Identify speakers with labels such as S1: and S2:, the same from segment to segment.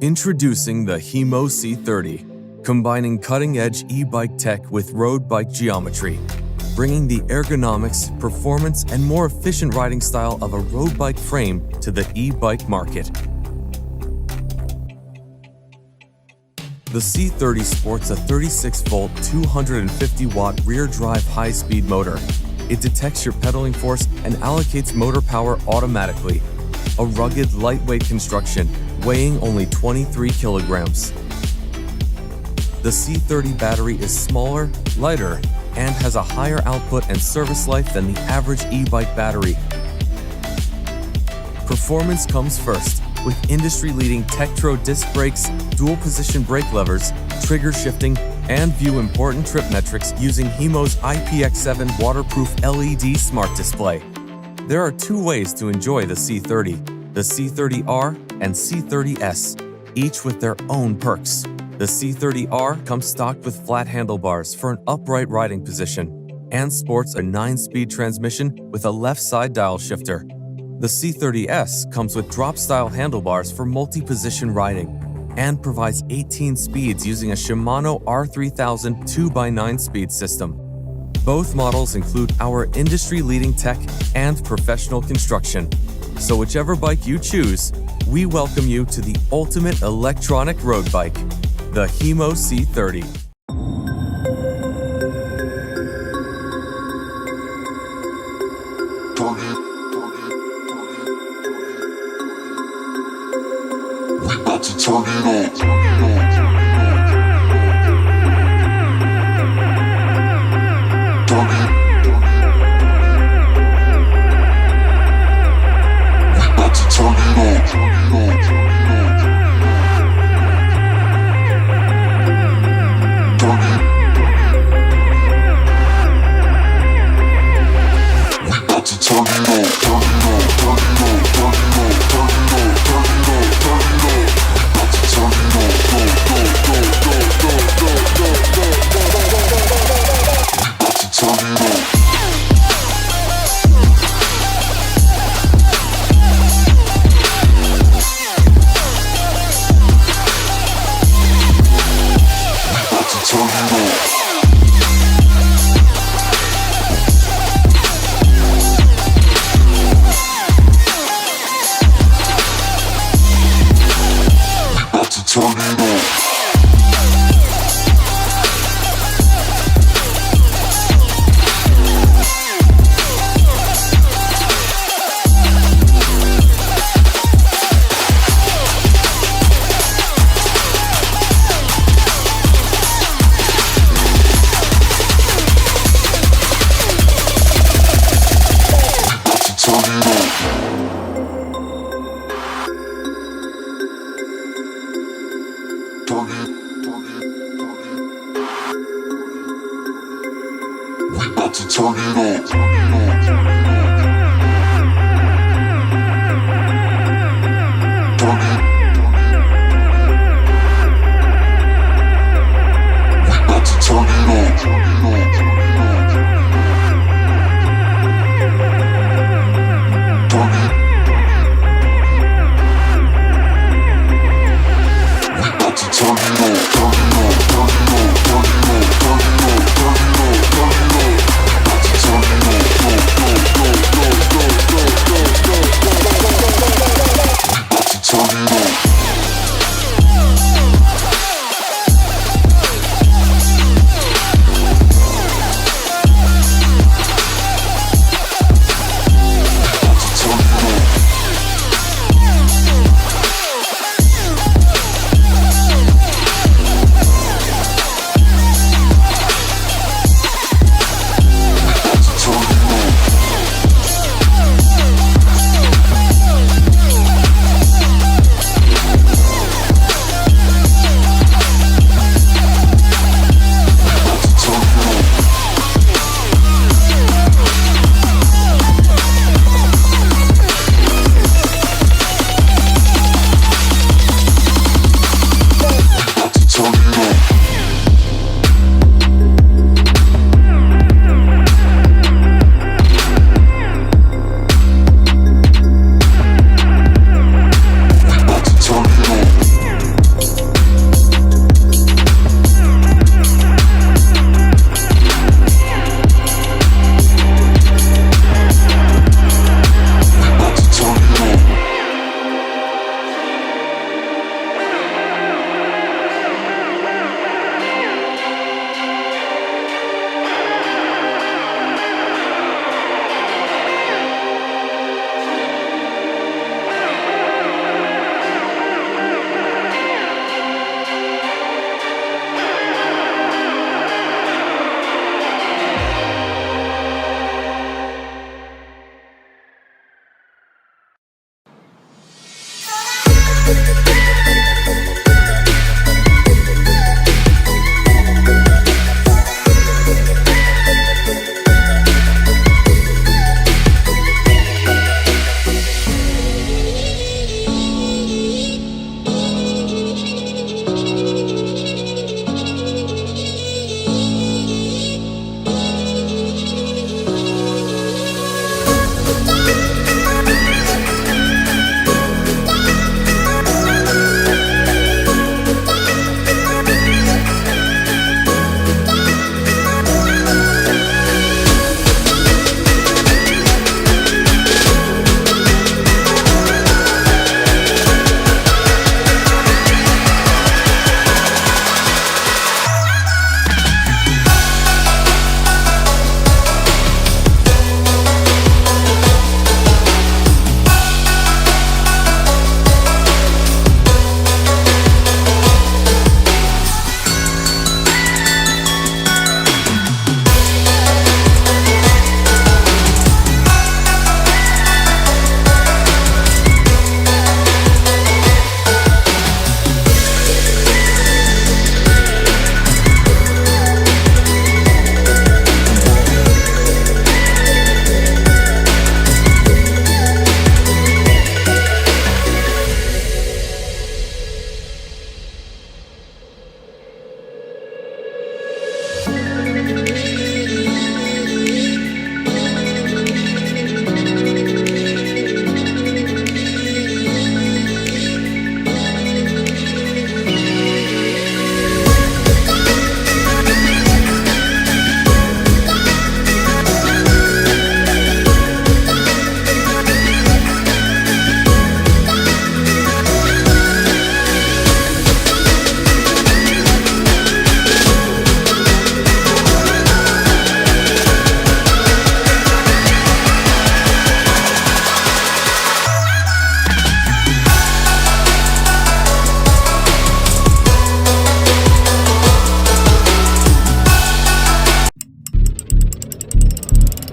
S1: Introducing the HIMO C30, combining cutting-edge e-bike tech with road bike geometry, bringing the ergonomics, performance, and more efficient riding style of a road bike frame to the e-bike market. The C30 sports a 36-volt, 250-watt rear-drive high-speed motor. It detects your pedaling force and allocates motor power automatically. A rugged, lightweight construction, weighing only 23 kilograms. The C30 battery is smaller, lighter, and has a higher output and service life than the average e-bike battery. Performance comes first, with industry-leading Tektro disc brakes, dual-position brake levers, trigger shifting, and view important trip metrics using HIMO's IPX7 waterproof LED smart display. There are two ways to enjoy the C30, the C30R and C30S, each with their own perks. The C30R comes stocked with flat handlebars for an upright riding position and sports a 9-speed transmission with a left-side dial shifter. The C30S comes with drop-style handlebars for multi-position riding and provides 18 speeds using a Shimano R3000 2x9 speed system. Both models include our industry-leading tech and professional construction. So whichever bike you choose, we welcome you to the ultimate electronic road bike, the HIMO C30.
S2: We about to turn it on.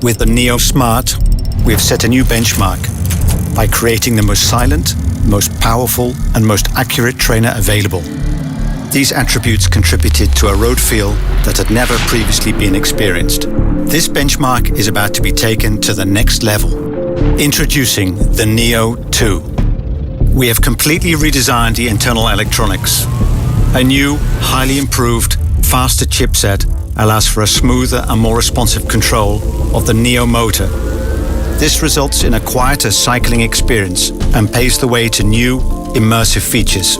S3: With the Neo Smart, we have set a new benchmark by creating the most silent, most powerful, and most accurate trainer available. These attributes contributed to a road feel that had never previously been experienced. This benchmark is about to be taken to the next level. Introducing the Neo 2. We have completely redesigned the internal electronics. A new, highly improved, faster chipset allows for a smoother and more responsive control of the Neo motor. This results in a quieter cycling experience and paves the way to new, immersive features.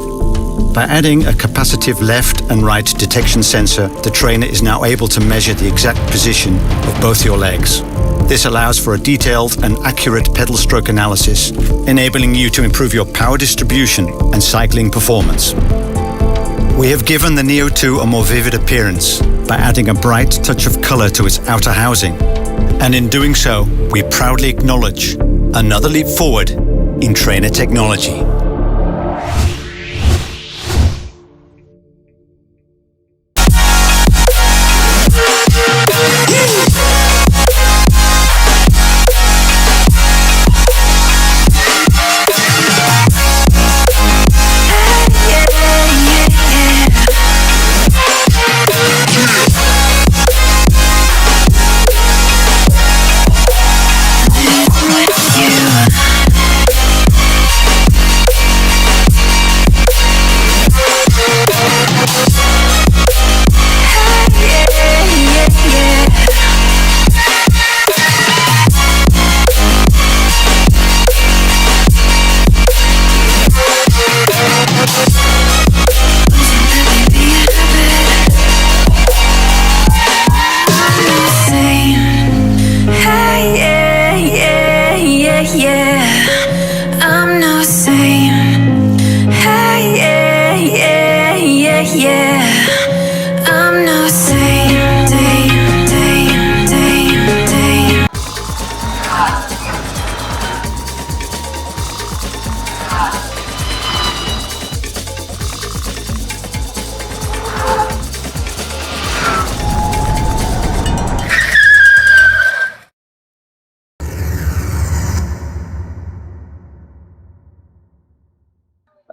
S3: By adding a capacitive left and right detection sensor, the trainer is now able to measure the exact position of both your legs. This allows for a detailed and accurate pedal stroke analysis, enabling you to improve your power distribution and cycling performance. We have given the Neo 2 a more vivid appearance by adding a bright touch of color to its outer housing. And in doing so, we proudly acknowledge another leap forward in trainer technology.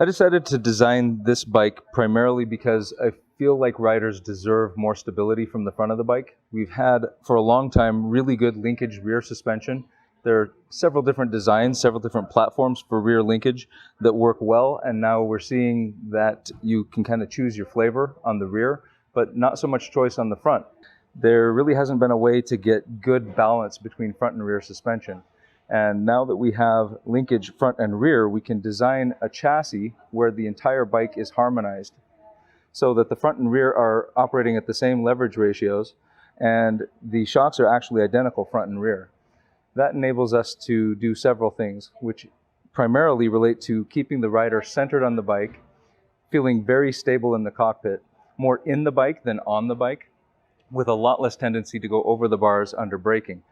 S4: I decided to design this bike primarily because I feel like riders deserve more stability from the front of the bike. We've had, for a long time, really good linkage rear suspension. There are several different designs, several different platforms for rear linkage that work well, and now we're seeing that you can kind of choose your flavor on the rear, but not so much choice on the front. There really hasn't been a way to get good balance between front and rear suspension. And now that we have linkage front and rear, we can design a chassis where the entire bike is harmonized so that the front and rear are operating at the same leverage ratios and the shocks are actually identical front and rear. That enables us to do several things, which primarily relate to keeping the rider centered on the bike, feeling very stable in the cockpit, more in the bike than on the bike, with a lot less tendency to go over the bars under braking.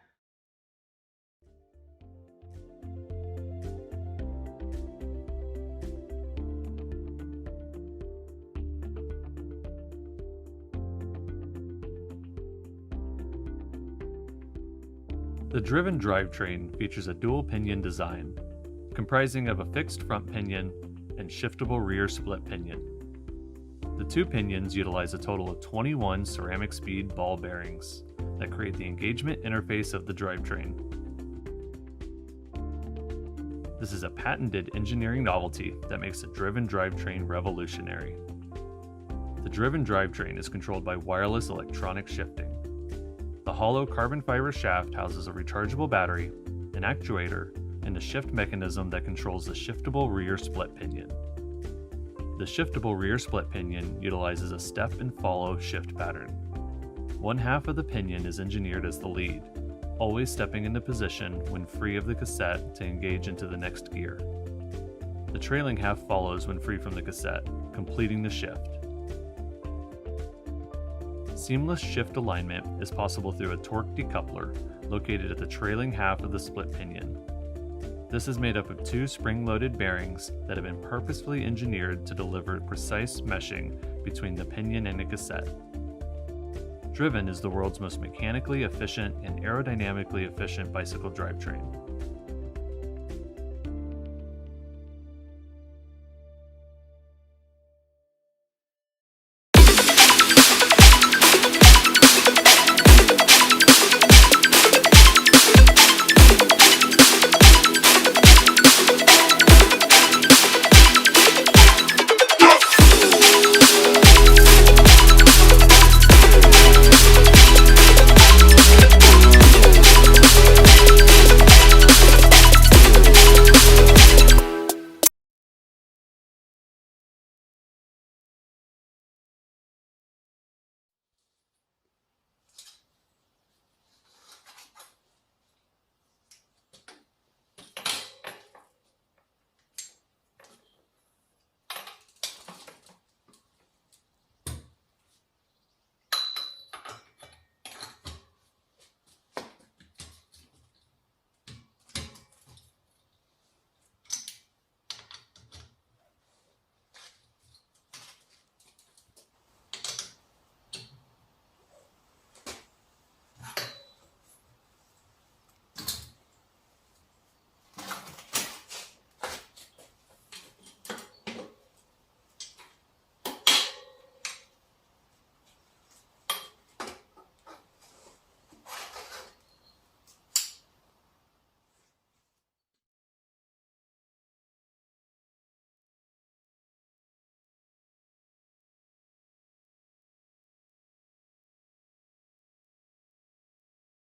S5: The driven drivetrain features a dual pinion design, comprising of a fixed front pinion and shiftable rear split pinion. The two pinions utilize a total of 21 CeramicSpeed ball bearings that create the engagement interface of the drivetrain. This is a patented engineering novelty that makes the driven drivetrain revolutionary. The driven drivetrain is controlled by wireless electronic shifting. The hollow carbon fiber shaft houses a rechargeable battery, an actuator, and a shift mechanism that controls the shiftable rear split pinion. The shiftable rear split pinion utilizes a step and follow shift pattern. One half of the pinion is engineered as the lead, always stepping into position when free of the cassette to engage into the next gear. The trailing half follows when free from the cassette, completing the shift. Seamless shift alignment is possible through a torque decoupler located at the trailing half of the split pinion. This is made up of two spring-loaded bearings that have been purposefully engineered to deliver precise meshing between the pinion and the cassette. Driven is the world's most mechanically efficient and aerodynamically efficient bicycle drivetrain.